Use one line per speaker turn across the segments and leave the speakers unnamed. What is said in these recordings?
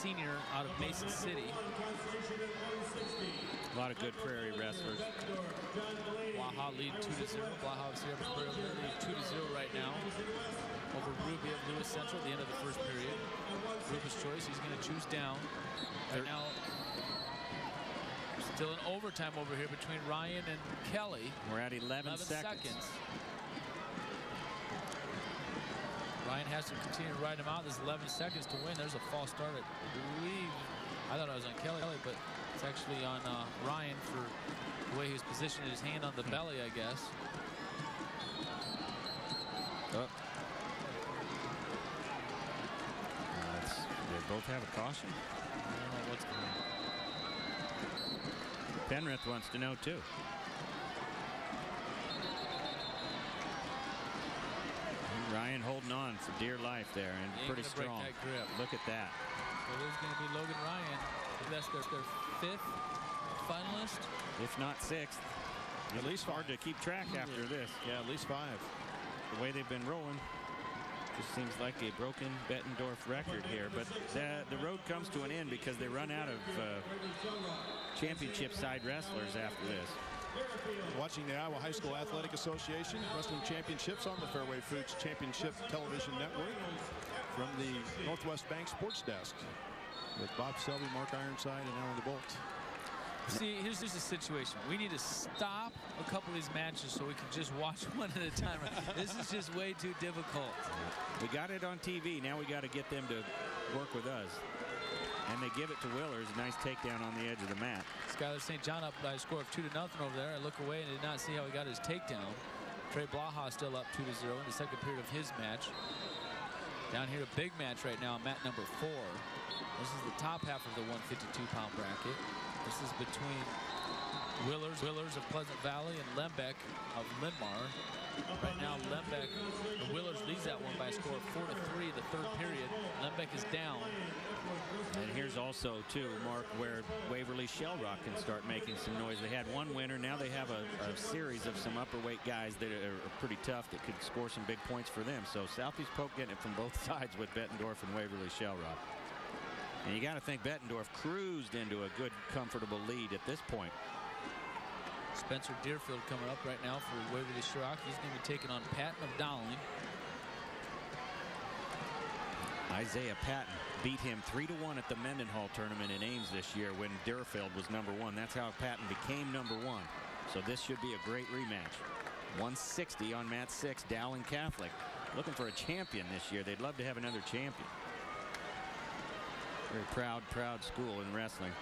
senior out of Mason City.
A lot of good Prairie wrestlers.
Blaha lead 2-0. Blaha of Sierra Prairie lead 2-0 right now over Ruby of Lewis Central at the end of the first period. Ruby's choice, he's going to choose down. Right now, still in overtime over here between Ryan and Kelly.
We're at 11 seconds.
Ryan has to continue to ride him out. There's 11 seconds to win. There's a false start, I believe. I thought I was on Kelly, but it's actually on Ryan for the way he was positioning his hand on the belly, I guess.
Oh. They both have a caution.
I don't know what's going on.
Penrith wants to know too. And Ryan holding on for dear life there and pretty strong. Look at that.
So there's going to be Logan Ryan. That's their fifth finalist,
if not sixth. At least hard to keep track after this.
Yeah, at least 5.
The way they've been rolling. Just seems like a broken Bettendorf record here, but the road comes to an end because they run out of championship side wrestlers after this.
Watching the Iowa High School Athletic Association Wrestling Championships on the Fairway Foods Championship Television Network from the Northwest Bank Sports Desk with Bob Selby, Mark Ironside, and Alan DeBolt.
See, here's just a situation. We need to stop a couple of these matches so we can just watch one at a time. This is just way too difficult.
We got it on TV. Now we got to get them to work with us. And they give it to Willers. Nice takedown on the edge of the mat.
Skyler St. John up by a score of 2-0 over there. I look away and did not see how he got his takedown. Trey Blaha still up 2-0 in the second period of his match. Down here, a big match right now, mat number 4. This is the top half of the 152-pound bracket. This is between Willers of Pleasant Valley and Lembeck of Linmar. Right now, Willers leads that one by a score of 4-3 the third period. Lembeck is down.
And here's also, too, Mark, where Waverly Shell Rock can start making some noise. They had one winner. Now they have a series of some upperweight guys that are pretty tough that could score some big points for them. So Southeast Polk getting it from both sides with Bettendorf and Waverly Shell Rock. And you got to think Bettendorf cruised into a good, comfortable lead at this point.
Spencer Derifield coming up right now for Waverly Shell Rock. He's going to be taking on Patton of Dowling.
Isaiah Patton beat him 3-1 at the Mendenhall tournament in Ames this year when Derifield was #1. That's how Patton became #1. So this should be a great rematch. 160 on mat 6, Dowling Catholic. Looking for a champion this year. They'd love to have another champion. Very proud school in wrestling.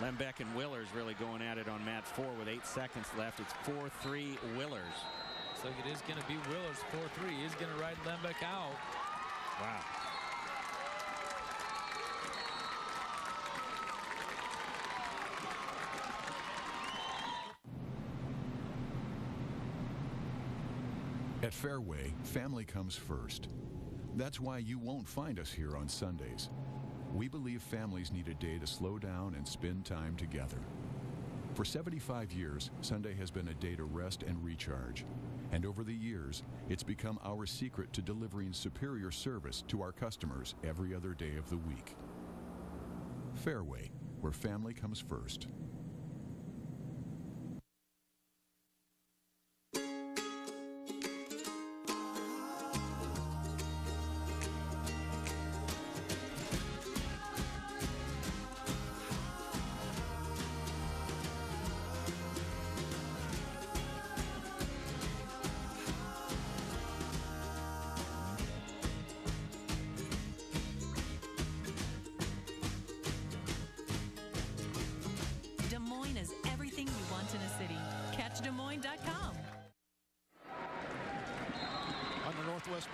Lembeck and Willers really going at it on mat 4 with 8 seconds left. It's 4-3 Willers.
So it is going to be Willers 4-3. He's going to ride Lembeck out.
Wow.
At Fairway, family comes first. That's why you won't find us here on Sundays. We believe families need a day to slow down and spend time together. For 75 years, Sunday has been a day to rest and recharge. And over the years, it's become our secret to delivering superior service to our customers every other day of the week. Fairway, where family comes first.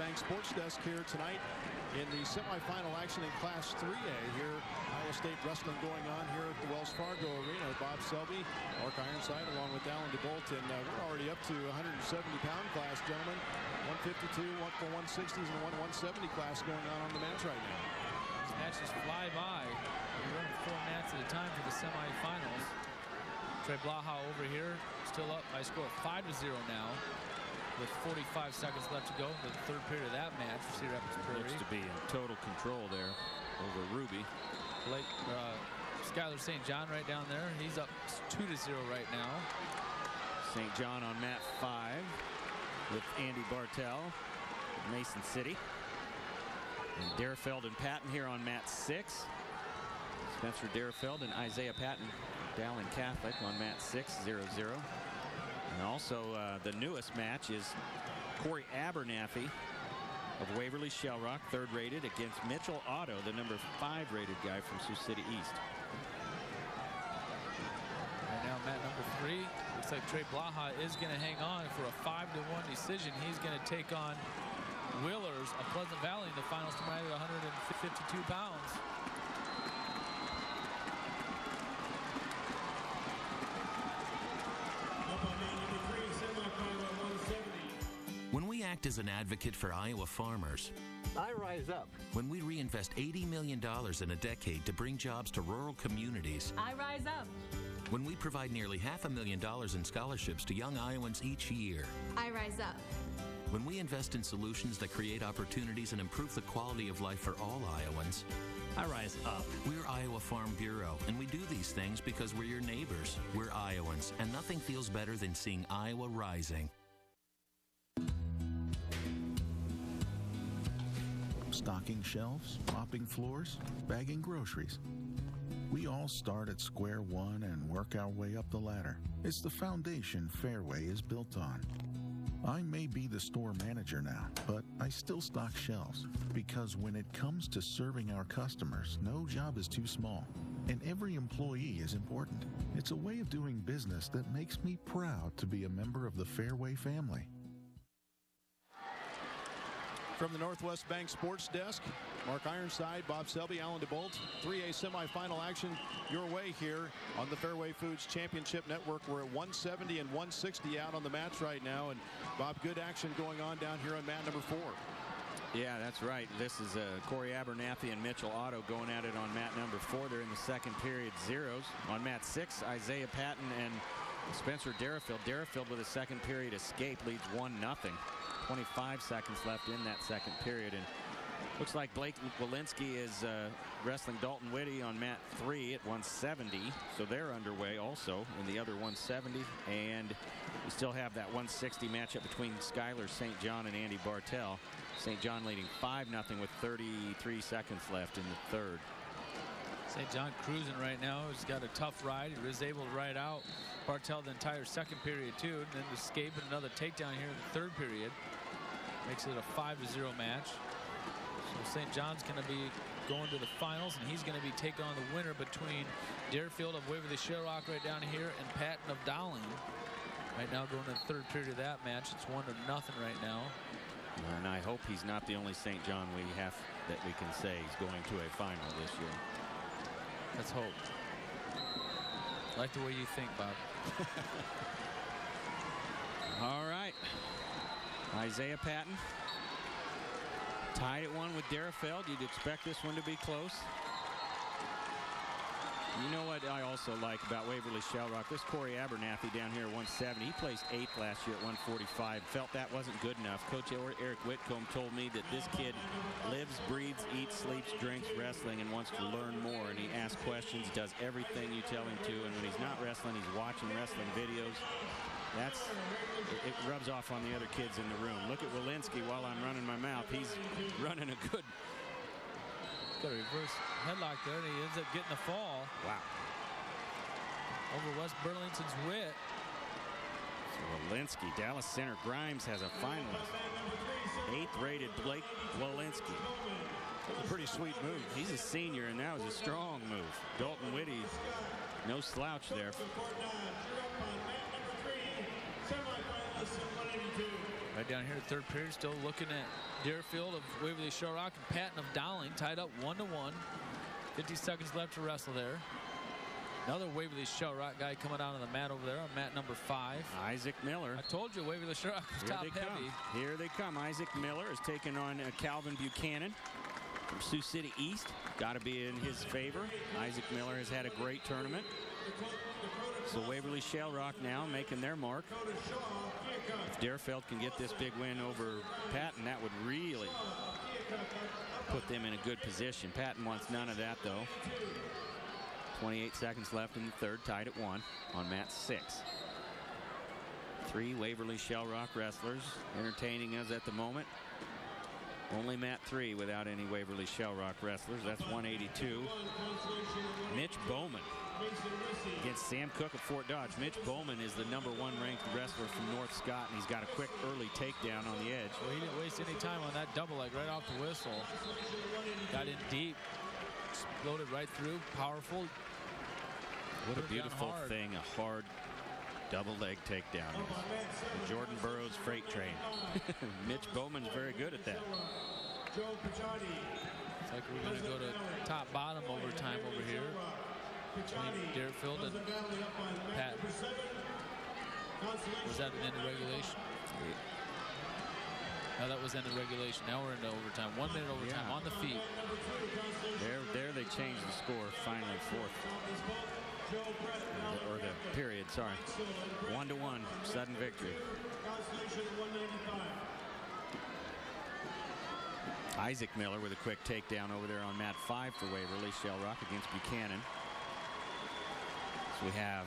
Bank Sports Desk here tonight in the semifinal action in Class 3A. Here, Iowa State wrestling going on here at the Wells Fargo Arena. Bob Selby, Mark Ironside, along with Alan DeBolt, and we're already up to 170-pound class, gentlemen. 152, one for 160s, and 170 class going on the mats right now.
These matches fly by. We're running 4 mats at a time for the semifinals. Trey Blaha over here, still up by a score of 5-0 now, with 45 seconds left to go in the third period of that match for Cedar Rapids Prairie.
Looks to be in total control there over Ruby.
Skyler St. John right down there. He's up 2-0 right now.
St. John on mat 5 with Andy Bartel, Mason City. And Derifield and Patton here on mat 6. Spencer Derifield and Isaiah Patton, Dalton Catholic on mat 6, 0-0. And also the newest match is Corey Abernathy of Waverly Shell Rock, 3rd rated, against Mitchell Otto, the number 5 rated guy from Sioux City East.
Right now, mat number 3. Looks like Trey Blaha is going to hang on for a 5-1 decision. He's going to take on Willers of Pleasant Valley in the finals tonight at 152 pounds.
When we act as an advocate for Iowa farmers,
I rise up.
when we reinvest $80 million in a decade to bring jobs to rural communities,
I rise up.
when we provide nearly $500,000 in scholarships to young Iowans each year,
I rise up.
when we invest in solutions that create opportunities and improve the quality of life for all Iowans,
I rise up.
we're Iowa Farm Bureau, and we do these things because we're your neighbors. We're Iowans, and nothing feels better than seeing Iowa rising.
Stocking shelves, mopping floors, bagging groceries. We all start at square one and work our way up the ladder. It's the foundation Fairway is built on. I may be the store manager now, but I still stock shelves because when it comes to serving our customers, no job is too small, and every employee is important. It's a way of doing business that makes me proud to be a member of the Fairway family.
From the Northwest Bank Sports Desk, Mark Ironside, Bob Selby, Alan DeBolt. 3A semifinal action your way here on the Fairway Foods Championship Network. We're at 170 and 160 out on the mats right now. And Bob, good action going on down here on mat number 4.
Yeah, that's right. This is Corey Abernathy and Mitchell Otto going at it on mat number 4. They're in the second period, zeros. On mat 6, Isaiah Patton and Spencer Derifield. Derifield with a second period escape leads 1-0. 25 seconds left in that second period, and looks like Blake Wolinski is wrestling Dalton Witte on mat 3 at 170, so they're underway also in the other 170, and we still have that 160 matchup between Skyler St. John and Andy Bartel. St. John leading 5-0 with 33 seconds left in the third.
St. John cruising right now. He's got a tough ride. He was able to ride out Bartel the entire second period too, and then escape another takedown here in the third period. Makes it a 5-0 match. So St. John's going to be going to the finals, and he's going to be taking on the winner between Derifield of Waverly Shell Rock right down here and Patton of Dalton. Right now going to the third period of that match. It's 1-0 right now.
And I hope he's not the only St. John we can say he's going to a final this year.
Let's hope. Like the way you think, Bob.
All right. Isaiah Patton tied at 1 with Derifield. You'd expect this one to be close. You know what I also like about Waverly Shell Rock? This Corey Abernathy down here at 170. He placed 8th last year at 145. Felt that wasn't good enough. Coach Eric Whitcomb told me that this kid lives, breathes, eats, sleeps, drinks wrestling and wants to learn more. And he asks questions, does everything you tell him to. And when he's not wrestling, he's watching wrestling videos. It rubs off on the other kids in the room. Look at Wolinski while I'm running my mouth. He's running a good.
Got a reverse headlock there, and he ends up getting a fall.
Wow.
Over West Burlington's Witte.
So Wolinski, Dallas Center Grimes has a finalist. 8th rated Blake Wolinski.
A pretty sweet move.
He's a senior, and that was a strong move. Dalton Witte, no slouch there.
Right down here, third period, still looking at Derifield of Waverly Shell Rock and Patton of Dalton, tied up 1-1. 50 seconds left to wrestle there. Another Waverly Shell Rock guy coming out on the mat over there on mat number 5.
Isaac Miller.
I told you Waverly Shell Rock was top heavy.
Here they come. Isaac Miller is taking on Calvin Buchanan from Sioux City East. Got to be in his favor. Isaac Miller has had a great tournament. So Waverly Shell Rock now making their mark. If Derifield can get this big win over Patton, that would really put them in a good position. Patton wants none of that, though. 28 seconds left in the third, tied at 1 on mat 6. 3 Waverly Shell Rock wrestlers entertaining us at the moment. Only mat 3 without any Waverly Shell Rock wrestlers. That's 182. Mitch Bowman against Sam Cook of Fort Dodge. Mitch Bowman is the #1 ranked wrestler from North Scott, and he's got a quick early takedown on the edge.
Well, he didn't waste any time on that double leg right off the whistle. Got in deep, exploded right through, powerful.
What a beautiful thing, a hard double leg takedown. The Jordan Burroughs freight train. Mitch Bowman's very good at that.
It's like we're going to go to top-bottom overtime over here between Derifield and Patton. Was that an end of regulation? No, that was end of regulation. Now we're into overtime. 1 minute overtime on the feet.
There they changed the score. Finally, fourth. Or the period, sorry. 1-1, sudden victory. Isaac Miller with a quick takedown over there on mat 5 for Waverly Shell Rock against Buchanan. So we have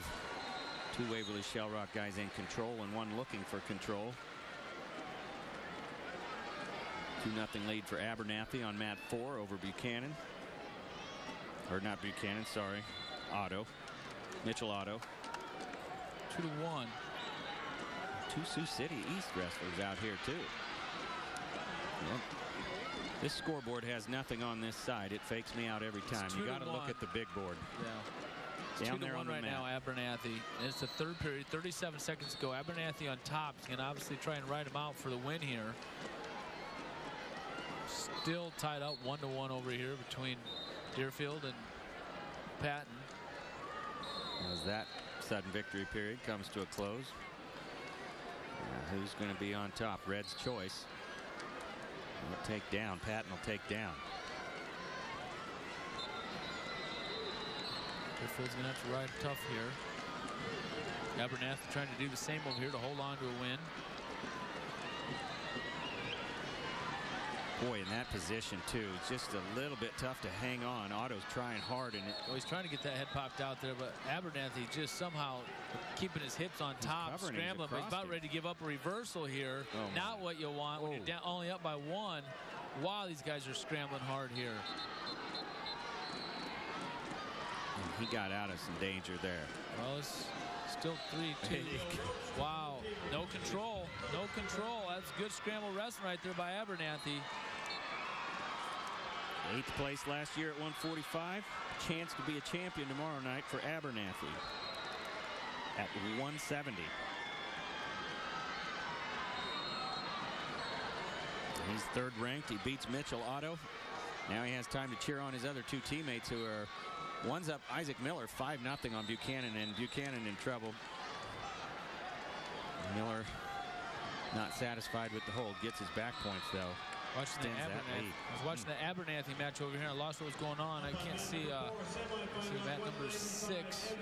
2 Waverly Shell Rock guys in control and 1 looking for control. 2-0 lead for Abernathy on mat 4 over Buchanan. Or not Buchanan, sorry. Otto. Mitchell Otto.
2-1.
2 Sioux City East wrestlers out here too. Yep. This scoreboard has nothing on this side. It fakes me out every time. You got to look at the big board.
Yeah.
Down there on the
right
map.
now, Abernathy. And it's the third period, 37 seconds to go. Abernathy on top. He's going to obviously try and ride him out for the win here. Still tied up 1-1 over here between Derifield and Patton.
As that sudden victory period comes to a close. Who's going to be on top? Red's choice. Will take down. Patton will take down.
Derifield's going to have to ride tough here. Abernathy trying to do the same over here to hold on to a win.
Boy, in that position too, just a little bit tough to hang on. Otto's trying hard, and
well, he's trying to get that head popped out there, but Abernathy just somehow keeping his hips on top, scrambling, but he's about ready to give up a reversal here. Not what you want when you're down, only up by 1. Wow, these guys are scrambling hard here.
And he got out of some danger there.
Well, it's still 3-2. Wow, no control, no control. That's good scramble wrestling right there by Abernathy.
8th place last year at 145. Chance to be a champion tomorrow night for Abernathy at 170. He's 3rd ranked. He beats Mitchell Otto. Now he has time to cheer on his other 2 teammates who are, one's up Isaac Miller 5-0 on Buchanan, and Buchanan in trouble. Miller not satisfied with the hold. Gets his back points though.
Watching the Abernathy. I was watching the Abernathy match over here. I lost what was going on. I can't see mat number 6.